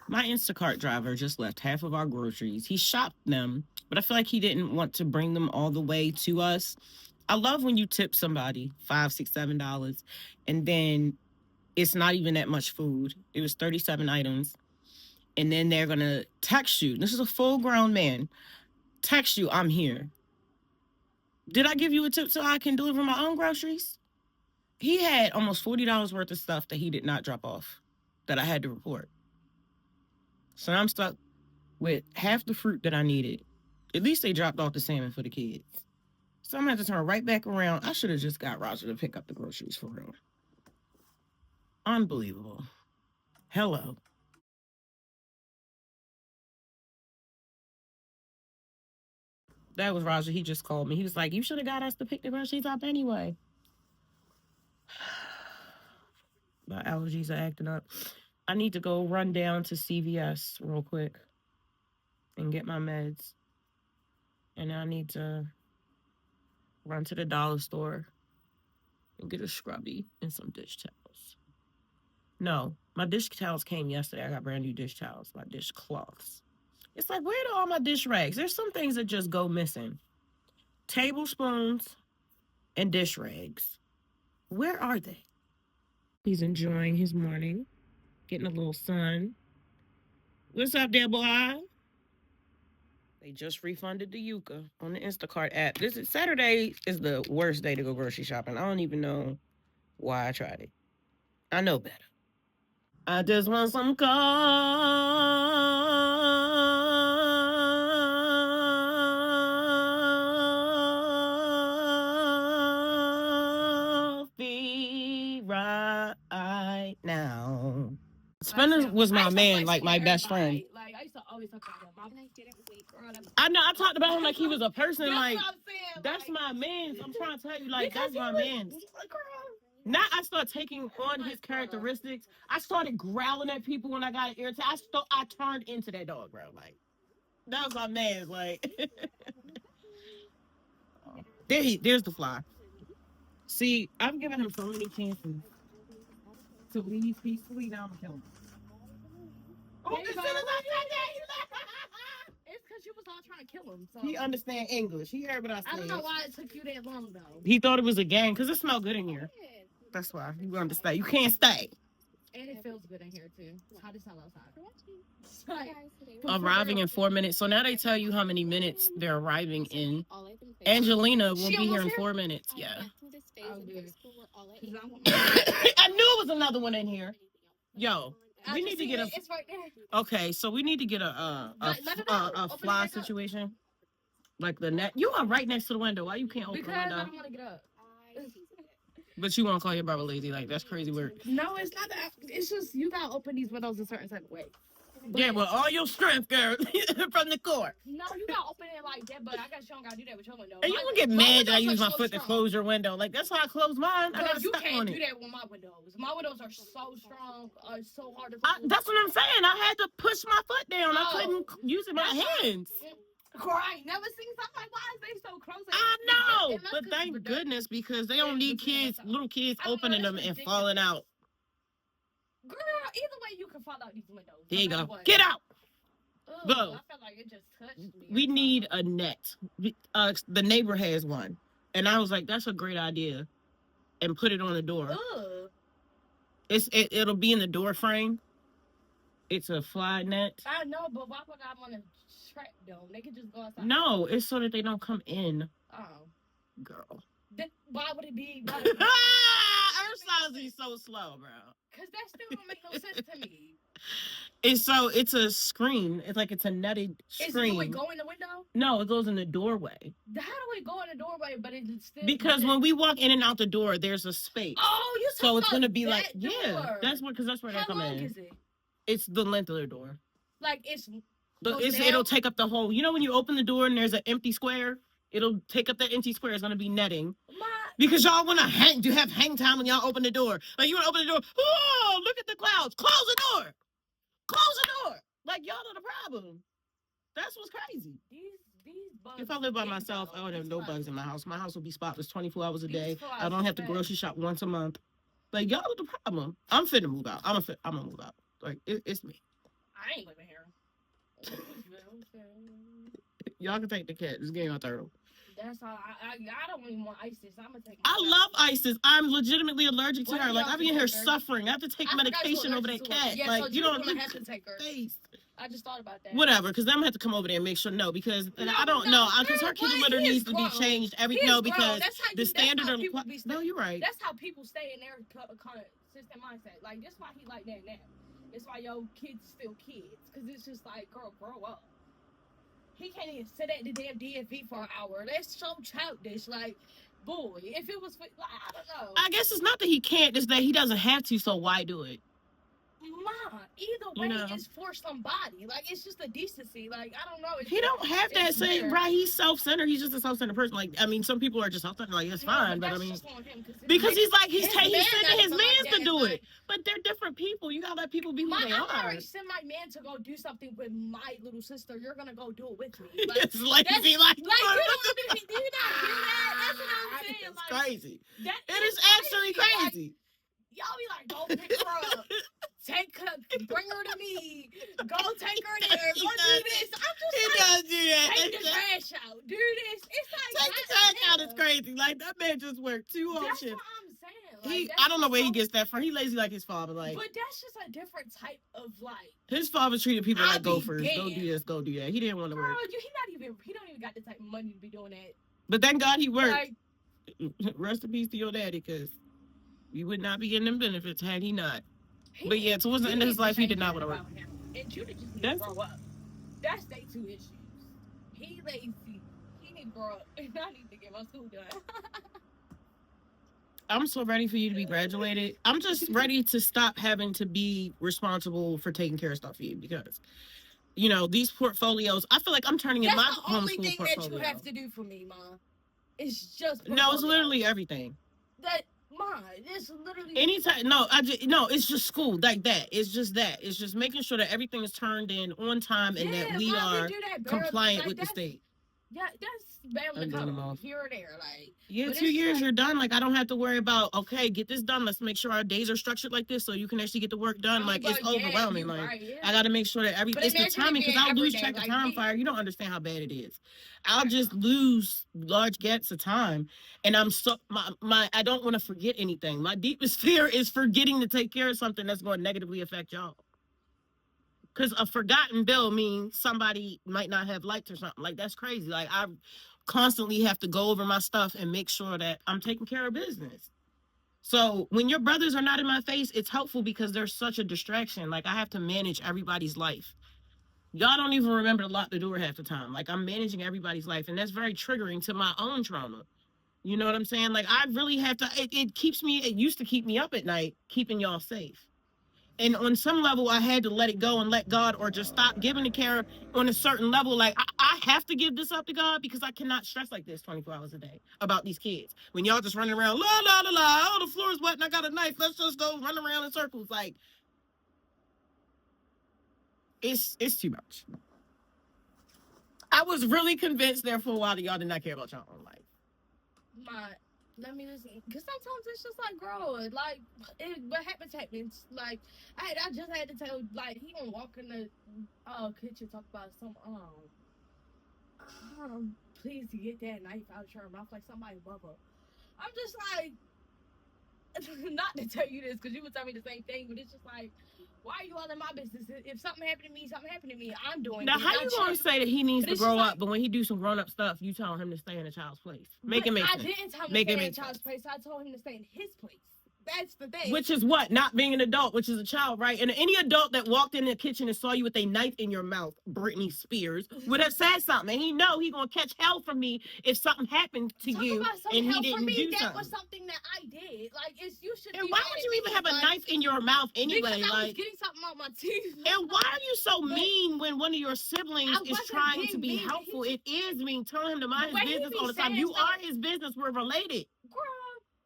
My Instacart driver just left half of our groceries. He shopped them, but I feel like he didn't want to bring them all the way to us. I love when you tip somebody $5, $6, $7, and then it's not even that much food. It was 37 items. And then they're gonna text you. This is a full grown man. Text you, I'm here. Did I give you a tip so I can deliver my own groceries? He had almost $40 worth of stuff that he did not drop off that I had to report. So I'm stuck with half the fruit that I needed. At least they dropped off the salmon for the kids. So I'm gonna have to turn right back around. I should have just got Roger to pick up the groceries for real. Unbelievable. Hello. That was Roger. He just called me. He was like, "You should have got us to pick the groceries up anyway." My allergies are acting up. I need to go run down to CVS real quick and get my meds. And I need to run to the dollar store and get a scrubby and some dish towels. No, my dish towels came yesterday. I got brand new dish towels, my dish cloths. It's like, where do all my dish rags? There's some things that just go missing. Tablespoons and dish rags. Where are they? He's enjoying his morning, getting a little sun. What's up there, boy? They just refunded the Yuka on the Instacart app. This is Saturday is the worst day to go grocery shopping. I don't even know why I tried it. I know better. I just want some coffee right now. Spender was my man, like my best friend. Like I used to always talk about him. I know I talked about him like he was a person. That's like that's my man. I'm trying to tell you, like that's my man. Now I start taking on his characteristics. I started growling at people when I got irritated. I turned into that dog, bro. Like that was my man. Like there's the fly. See, I've given him so many chances to leave peacefully. Now I'm killing him. Oh, as soon as I said that, he left. It's because you was all trying to kill him. So he understand English. He heard what I said. I don't know why it took you that long though. He thought it was a gang because it smelled good in here. That's why you understand. You can't stay. And it feels good in here too. How does it smell outside? Arriving in 4 minutes. So now they tell you how many minutes they're arriving in. Angelina will be here in 4 minutes. Yeah. I knew it was another one in here. Yo, we need to get a. It's right there. Okay, so we need to get a fly situation, like the net. You are right next to the window. Why you can't open the window? Because I don't want to get up. But you want to call your brother lazy? Like that's crazy work. No, it's not that. It's just you gotta open these windows a certain type of way. But, yeah, well, all your strength, girl, from the core. No, you gotta open it like that, but I guess you don't gotta do that with your window. And you don't get mad that I use my foot to close your window. Like that's how I close mine. I gotta step on it. You can't do that with my windows. My windows are so strong, so hard to close. That's what I'm saying. I had to push my foot down. I couldn't use it my hands. Crying. Never seen something like why is they so close? I know, but thank goodness because they don't need kids, little kids opening them and falling out. Girl, either way you can fall out these windows. There you go. What. Get out. Go. I felt like it just touched me. We need a net. The neighbor has one, and I was like, "That's a great idea," and put it on the door. It'll be in the door frame. It's a fly net. I know, but why would I want to trap them? They could just go outside. No, it's so that they don't come in. Oh, girl. Why would it be? Our size is so slow, bro. Cause that still don't make no sense to me. It's a screen. It's like it's a netted screen. Do it go in the window? No, it goes in the doorway. How do it go in the doorway? But it's still because when we walk in and out the door, there's a space. Oh, you so it's gonna be like door. Yeah, that's what because that's where they come in. How long is it? It's the length of the door. Like it'll take up the whole. You know when you open the door and there's an empty square, it'll take up that empty square. It's gonna be netting. Because y'all want to have hang time when y'all open the door. Like you want to open the door. Oh, look at the clouds. Close the door. Close the door. Like y'all are the problem. That's what's crazy. These bugs. If I lived by myself, I would have no bugs in my house. My house would be spotless 24 hours a day. I don't have to grocery shop once a month. Like y'all are the problem. I'm finna move out. I'm gonna move out. Like it's me. I ain't living here. Y'all can take the cat. Just give me my turtle. That's all. I don't even want ISIS. I'm gonna take. I love ISIS. I'm legitimately allergic to her. Like I'm in here suffering. I have to take medication over that cat. Yeah, like so you don't have to take her. Face. I just thought about that. Whatever, because I'm gonna have to come over there and make sure. No, because I don't know. Because her kitty litter needs to be changed because the standard of no, you're right. That's how people stay in their consistent mindset. Like that's why he like that now. That's why your kids still kids. Because it's just like, girl, grow up. He can't even sit at the damn DMV for an hour. That's so childish. Like, boy, if it was, like, I don't know. I guess it's not that he can't, it's that he doesn't have to, so why do it? Ma, either way, it's for somebody. Like, it's just a decency. Like, I don't know. He don't have that same, right? He's self-centered. He's just a self-centered person. Like, I mean, some people are just self-centered. Like, it's fine, but I mean, because he's like, he's sending his mans to do it. But they're different people. You gotta let people be who they are. I'm already send my man to go do something with my little sister. You're gonna go do it with me. Like, it's lazy. Like, you don't do you not hear that? That's what I'm saying. It's like, crazy. It is actually crazy. Y'all be like, go pick her up. Take her, bring her to me. Go take her there. Go do this. I'm just does do that. Take the trash out. Do this. It's like take the trash out is crazy. Like that man just worked 2 whole shifts. That's what I'm saying. Like, I don't know where he gets that from. He lazy like his father. Like, but that's just a different type of like. His father treated people like gophers. Go do this. Go do that. He didn't want to work. He don't even got the type of money to be doing that. But thank God he worked. Like, rest in peace to your daddy, because you would not be getting them benefits had he not. But yeah, towards the end of his life, he did not want to work. And Judah just need to grow up. That's their 2 issues. He lazy. He need to grow up. And I need to get my school done. I'm so ready for you to be graduated. I'm just ready to stop having to be responsible for taking care of stuff for you because, you know, these portfolios, I feel like I'm turning in my homeschool portfolio. That's the only thing that you have to do for me, Ma. It's just portfolio. No, it's literally everything. Ma, it's literally anytime. No, it's just school like that. It's just that. It's just making sure that everything is turned in on time and that we are compliant with the state. Yeah, that's barely come here or there. Like, yeah, 2 years like, you're done. Like, I don't have to worry about, okay, get this done. Let's make sure our days are structured like this so you can actually get the work done. Like, it's overwhelming. Like, right, yeah. I got to make sure that it's the timing because I'll lose track of time fire. You don't understand how bad it is. I'll just lose large gaps of time. And I'm so, I don't want to forget anything. My deepest fear is forgetting to take care of something that's going to negatively affect y'all. Because a forgotten bill means somebody might not have lights or something. Like, that's crazy. Like, I constantly have to go over my stuff and make sure that I'm taking care of business. So when your brothers are not in my face, it's helpful because they're such a distraction. Like, I have to manage everybody's life. Y'all don't even remember to lock the door half the time. Like, I'm managing everybody's life. And that's very triggering to my own trauma. You know what I'm saying? Like, I really have to, it used to keep me up at night, keeping y'all safe. And on some level, I had to let it go and let God, or just stop giving the care on a certain level. Like, I have to give this up to God because I cannot stress like this 24 hours a day about these kids. When y'all just running around, la, la, la, la, oh, the floor is wet and I got a knife. Let's just go run around in circles. Like, it's too much. I was really convinced there for a while that y'all did not care about your own life. Let me listen, because sometimes it's just like, girl, like, what happens. Like, I just had to tell, like, he gonna walk in the kitchen, talk about some, please get that knife out your mouth like somebody love her. I'm just like, not to tell you this, because you would tell me the same thing, but it's just like, why are you all in my business? If something happened to me, I'm doing it. Now, how you going to say that he needs to grow up, but when he do some grown-up stuff, you tell him to stay in a child's place? Make it make sense. I didn't tell him to stay in a child's place. I told him to stay in his place. That's the thing. Which is what? Not being an adult, which is a child, right? And any adult that walked in the kitchen and saw you with a knife in your mouth, Britney Spears, would have said something. And he know he going to catch hell from me if something happened to you and he didn't do something. That was something that I did. Like, you should. And why would you even have a knife in your mouth anyway? Because I was getting something out my teeth. And why are you so mean when one of your siblings is trying to be helpful? It is mean. Telling him to mind his business all the time. You are his business. We're related. Girl.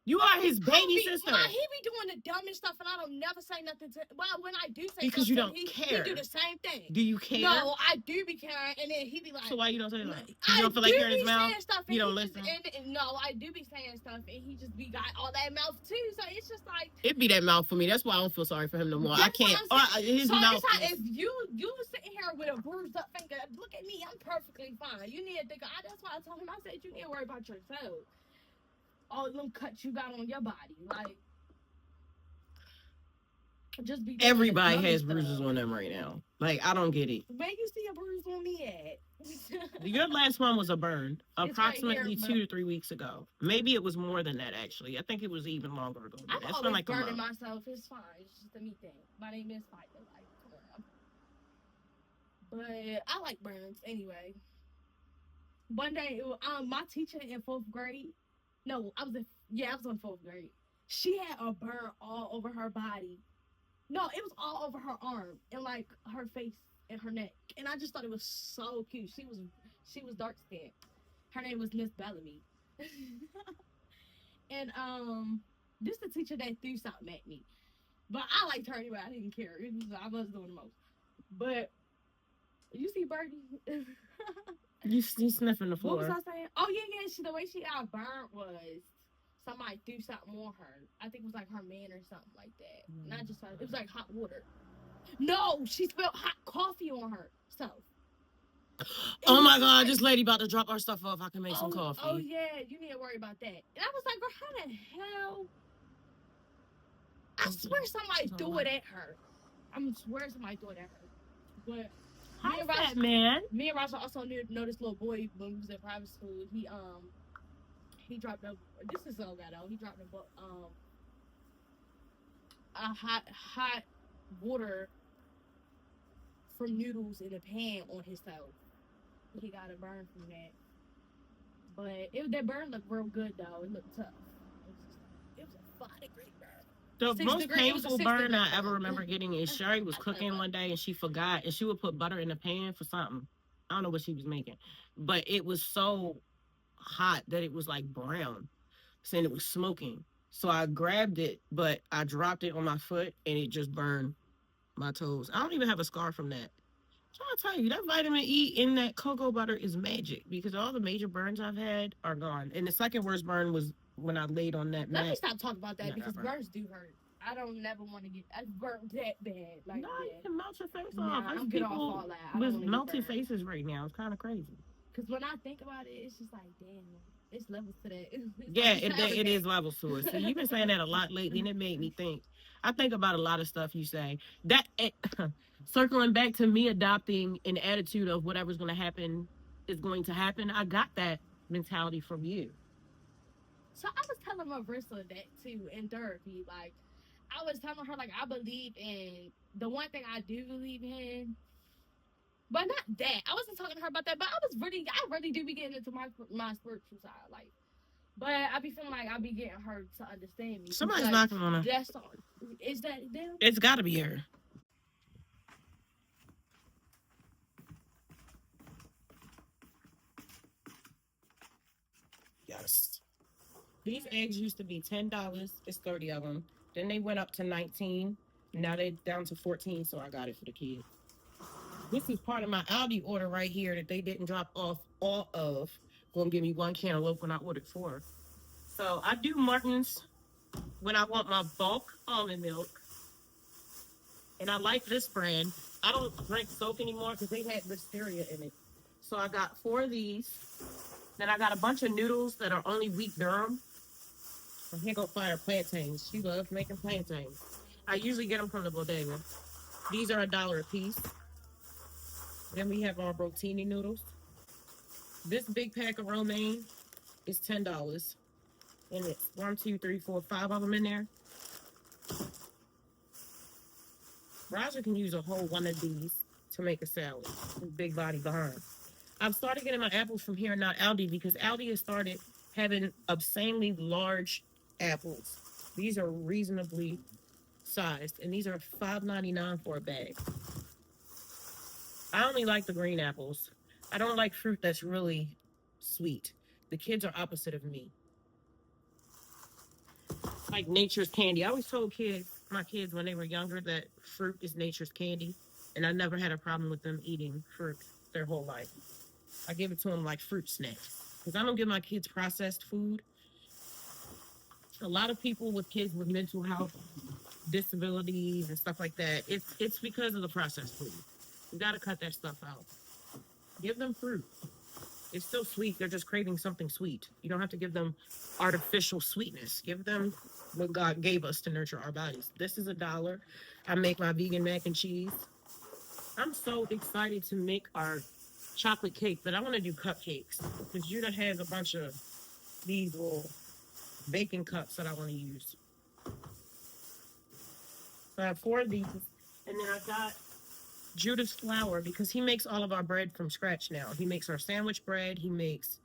You are his baby sister. He be doing the dumbest stuff, and I don't never say nothing to. Well, when I do say because you don't he care. He do the same thing. Do you care? No, I do be caring, and then he be like. So why you don't say that? You don't feel like you're in his mouth. Stuff, you don't listen. No, I do be saying stuff, and he just be got all that mouth too. So it's just like it be that mouth for me. That's why I don't feel sorry for him no more. I can't. His so mouth. It's like, if you sitting here with a bruised up finger, look at me. I'm perfectly fine. You need to think. That's why I told him. I said you need to worry about yourself. All them cuts you got on your body, like. Just be everybody has bruises on them right now. Like, I don't get it. Where you see a bruise on me at? Your last one was a burn, approximately 2 to 3 weeks ago. Maybe it was more than that, actually. I think it was even longer ago. I'm always like burning myself. It's fine. It's just a me thing. My name is Fighter. Like, come on. But I like burns anyway. One day, my teacher in 4th grade. No, I was in 4th grade. She had a burn all over her body. No, it was all over her arm and like her face and her neck. And I just thought it was so cute. She was dark skinned. Her name was Miss Bellamy. And this is the teacher that threw something at me. But I liked her anyway. I didn't care. I was doing the most. But you see Birdie? you sniffing the floor. What was I saying? Oh yeah. The way she got burnt was somebody threw something on her. I think it was like her man or something like that. Not just it was like hot water. No, she spilled hot coffee on herself. Oh my God, this lady about to drop our stuff off. I can make some coffee. Oh yeah, you need to worry about that. And I was like, girl, how the hell? I swear somebody threw it at her. I'm swear somebody threw it at her. But how's that, man? Me and Rasha also know this little boy when we was in private school. He dropped this is so ghetto. He dropped a hot water from noodles in a pan on himself. He got a burn from that. But that burn looked real good though. It looked tough. It was a 5-degree burn. The most painful burn I ever remember getting is Sherry was cooking one day and she forgot, and she would put butter in the pan for something. I don't know what she was making, but it was so hot that it was like brown, saying it was smoking. So I grabbed it, but I dropped it on my foot and it just burned my toes. I don't even have a scar from that. So I'll tell you, that vitamin E in that cocoa butter is magic, because all the major burns I've had are gone. And the second worst burn was when I laid on that mat. Let me stop talking about that because burns do hurt. I don't never want to get burnt that bad. Like, no, you can melt your face off. I'm get off all that. With melted faces right now. It's kind of crazy. Because when I think about it, it's just like, damn, it's levels to that. It is levels to it. So you've been saying that a lot lately, and it made me think. I think about a lot of stuff you say. Circling back to me adopting an attitude of whatever's going to happen is going to happen. I got that mentality from you. So I was telling Marissa that too in therapy. Like, I was telling her, like, I believe in the one thing I do believe in. But not that. I wasn't talking to her about that. But I really do be getting into my spiritual side. Like, but I be feeling like I be getting her to understand me. Somebody's knocking on her. That's all. Is that them? It's got to be her. Yes. These eggs used to be $10. It's 30 of them. Then they went up to 19. Now they're down to 14. So I got it for the kids. This is part of my Aldi order right here that they didn't drop off all of. Gonna give me 1 cantaloupe when I ordered 4. So I do Martin's when I want my bulk almond milk. And I like this brand. I don't drink soap anymore because they had listeria in it. So I got 4 of these. Then I got a bunch of noodles that are only wheat durum. And here go Fire plantains. She loves making plantains. I usually get them from the bodega. These are $1 a piece. Then we have our rotini noodles. This big pack of romaine is $10. And it's 1, 2, 3, 4, 5 of them in there. Roger can use a whole one of these to make a salad. Big body behind. I've started getting my apples from here, not Aldi, because Aldi has started having obscenely large apples. These are reasonably sized, and these are $5.99 for a bag. I only like the green apples. I don't like fruit that's really sweet. The kids are opposite of me. like nature's candy. I always told my kids when they were younger, that fruit is nature's candy, and I never had a problem with them eating fruit their whole life. I give it to them like fruit snacks because I don't give my kids processed food. A lot of people with kids with mental health disabilities and stuff like that, it's because of the processed food. You got to cut that stuff out. Give them fruit. It's still sweet. They're just craving something sweet. You don't have to give them artificial sweetness. Give them what God gave us to nurture our bodies. This is $1. I make my vegan mac and cheese. I'm so excited to make our chocolate cake, but I want to do cupcakes because Judah has a bunch of these little baking cups that I want to use. So I have 4 of these, and then I got Judah's flour because he makes all of our bread from scratch now. He makes our sandwich bread. He makes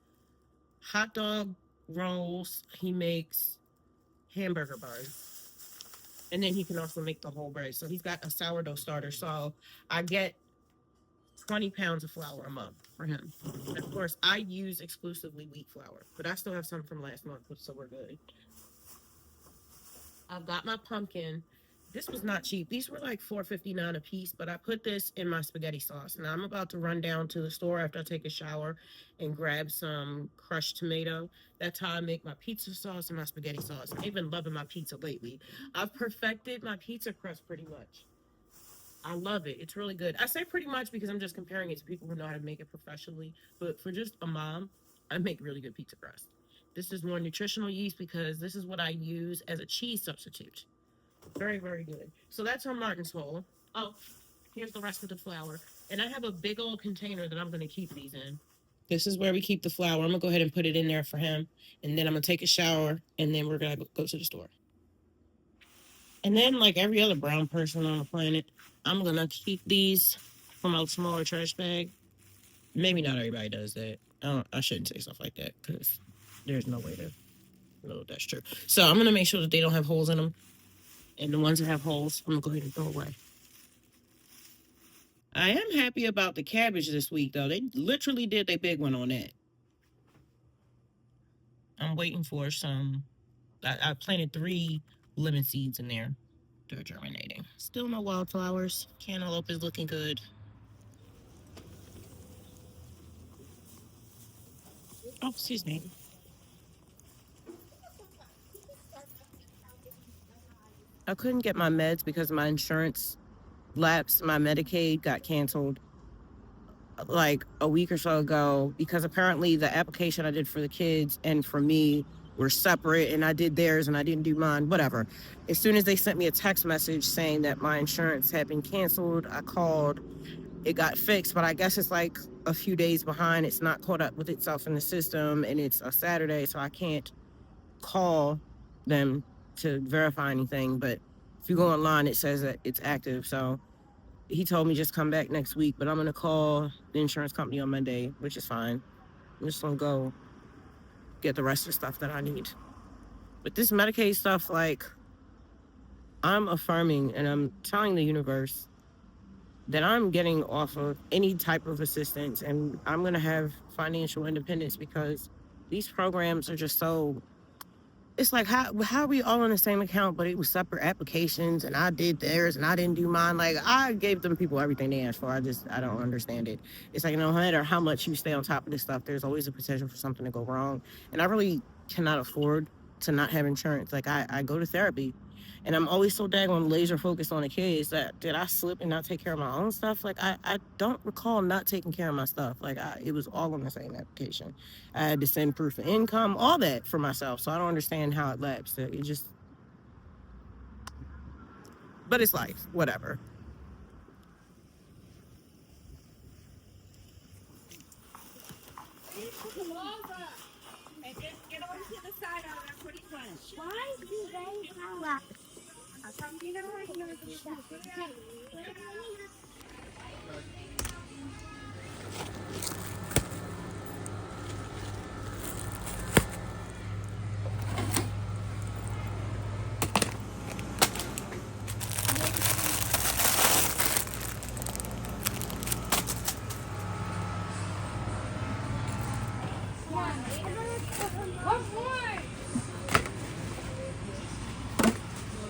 hot dog rolls. He makes hamburger buns. And then he can also make the whole bread. So he's got a sourdough starter. So I get 20 pounds of flour a month for him. And of course, I use exclusively wheat flour, but I still have some from last month, so we're good. I've got my pumpkin. This was not cheap. These were like $4.59 a piece, but I put this in my spaghetti sauce. Now I'm about to run down to the store after I take a shower and grab some crushed tomato. That's how I make my pizza sauce and my spaghetti sauce. I've been loving my pizza lately. I've perfected my pizza crust pretty much. I love it. It's really good. I say pretty much because I'm just comparing it to people who know how to make it professionally. But for just a mom, I make really good pizza crust. This is more nutritional yeast because this is what I use as a cheese substitute. Very, very good. So that's on Martin's Hole. Oh, here's the rest of the flour. And I have a big old container that I'm going to keep these in. This is where we keep the flour. I'm going to go ahead and put it in there for him. And then I'm going to take a shower. And then we're going to go to the store. And then, like every other brown person on the planet, I'm going to keep these from a smaller trash bag. Maybe not everybody does that. I shouldn't say stuff like that because there's no way to know that's true. So I'm going to make sure that they don't have holes in them. And the ones that have holes, I'm going to go ahead and throw away. I am happy about the cabbage this week, though. They literally did their big one on that. I'm waiting for some. I planted 3 lemon seeds in there. They're germinating. Still no wildflowers. Cantaloupe is looking good. Oh, excuse me. I couldn't get my meds because my insurance lapsed. My Medicaid got canceled like a week or so ago because apparently the application I did for the kids and for me were separate, and I did theirs and I didn't do mine, whatever. As soon as they sent me a text message saying that my insurance had been canceled, I called. It got fixed, but I guess it's like a few days behind. It's not caught up with itself in the system, and it's a Saturday, so I can't call them to verify anything. But if you go online, it says that it's active. So he told me just come back next week, but I'm going to call the insurance company on Monday, which is fine. I'm just going to go get the rest of the stuff that I need. But this Medicaid stuff, like, I'm affirming and I'm telling the universe that I'm getting off of any type of assistance and I'm going to have financial independence because these programs are just so... It's like, how are we all on the same account, but it was separate applications and I did theirs and I didn't do mine. Like, I gave them people everything they asked for. I don't understand it. It's like, no matter how much you stay on top of this stuff, there's always a potential for something to go wrong. And I really cannot afford to not have insurance. Like, I go to therapy and I'm always so daggone laser focused on the kids that did I slip and not take care of my own stuff? Like, I don't recall not taking care of my stuff. Like, it was all on the same application. I had to send proof of income, all that for myself. So I don't understand how it lapsed. It just, but it's life, whatever. And just get over to the side of it. What do you want? Why do they have that? How come you know I know that?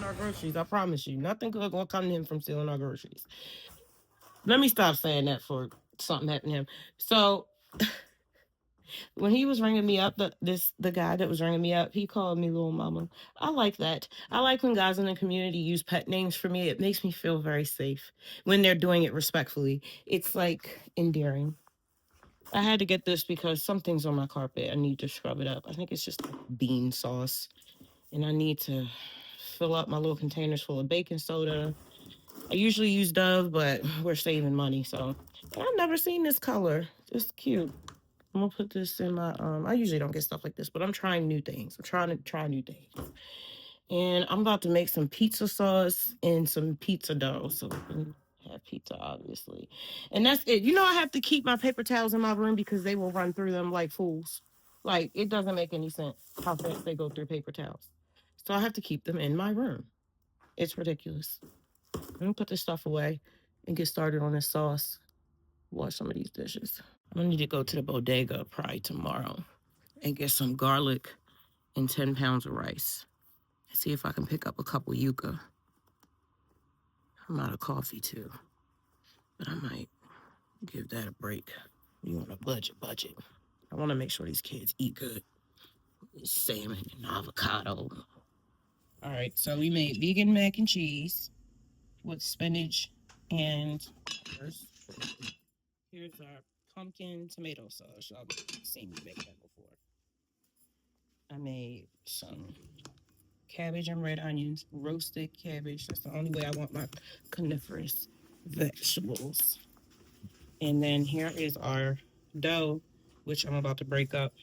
our groceries. I promise you. Nothing good gonna come to him from stealing our groceries. Let me stop saying that for something happened to him. So when he was ringing me up, the guy that was ringing me up, he called me little mama. I like that. I like when guys in the community use pet names for me. It makes me feel very safe when they're doing it respectfully. It's like endearing. I had to get this because something's on my carpet. I need to scrub it up. I think it's just like bean sauce. And I need to fill up my little containers full of baking soda. I usually use Dove, but we're saving money, so I've never seen this color. It's cute. I'm gonna put this in my I usually don't get stuff like this, but I'm trying new things. I'm trying to try new things. And I'm about to make some pizza sauce and some pizza dough so we can have pizza, obviously. And that's it. You know, I have to keep my paper towels in my room because they will run through them like fools. Like, it doesn't make any sense how fast they go through paper towels. So I have to keep them in my room. It's ridiculous. I'm gonna put this stuff away and get started on this sauce. Wash some of these dishes. I'm gonna need to go to the bodega probably tomorrow and get some garlic and 10 pounds of rice. See if I can pick up a couple yuca. I'm out of coffee too, but I might give that a break. You want a budget. I want to make sure these kids eat good. Salmon and avocado. All right, so we made vegan mac and cheese with spinach and peppers. Here's our pumpkin tomato sauce. Y'all seen me make that before. I made some cabbage and red onions, roasted cabbage. That's the only way I want my coniferous vegetables. And then here is our dough, which I'm about to break up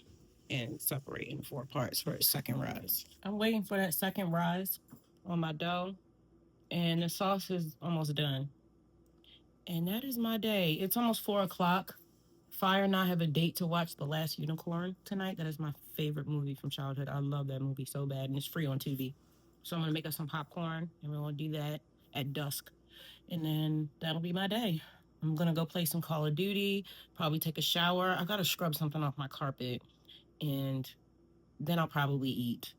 and separate in 4 parts for a second rise. I'm waiting for that second rise on my dough, and the sauce is almost done. And that is my day. It's almost 4 o'clock. Fire and I have a date to watch The Last Unicorn tonight. That is my favorite movie from childhood. I love that movie so bad, and it's free on Tubi. So I'm gonna make us some popcorn, and we're gonna do that at dusk, and then that'll be my day. I'm gonna go play some Call of Duty, probably take a shower. I gotta scrub something off my carpet, and then I'll probably eat.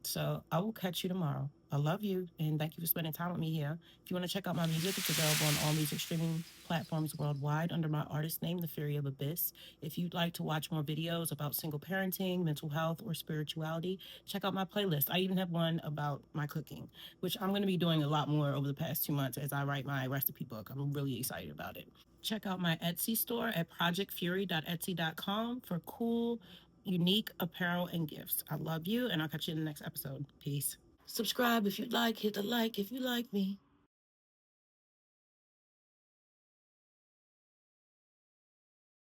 So I will catch you tomorrow. I love you, and thank you for spending time with me here. If you want to check out my music, it's available on all music streaming platforms worldwide under my artist name, The Fury of Abyss. If you'd like to watch more videos about single parenting, mental health, or spirituality, check out my playlist. I even have one about my cooking, which I'm going to be doing a lot more over the past 2 months as I write my recipe book. I'm really excited about it. Check out my Etsy store at projectfury.etsy.com for cool, unique apparel and gifts. I love you, and I'll catch you in the next episode. Peace. Subscribe if you'd like. Hit the like if you like me.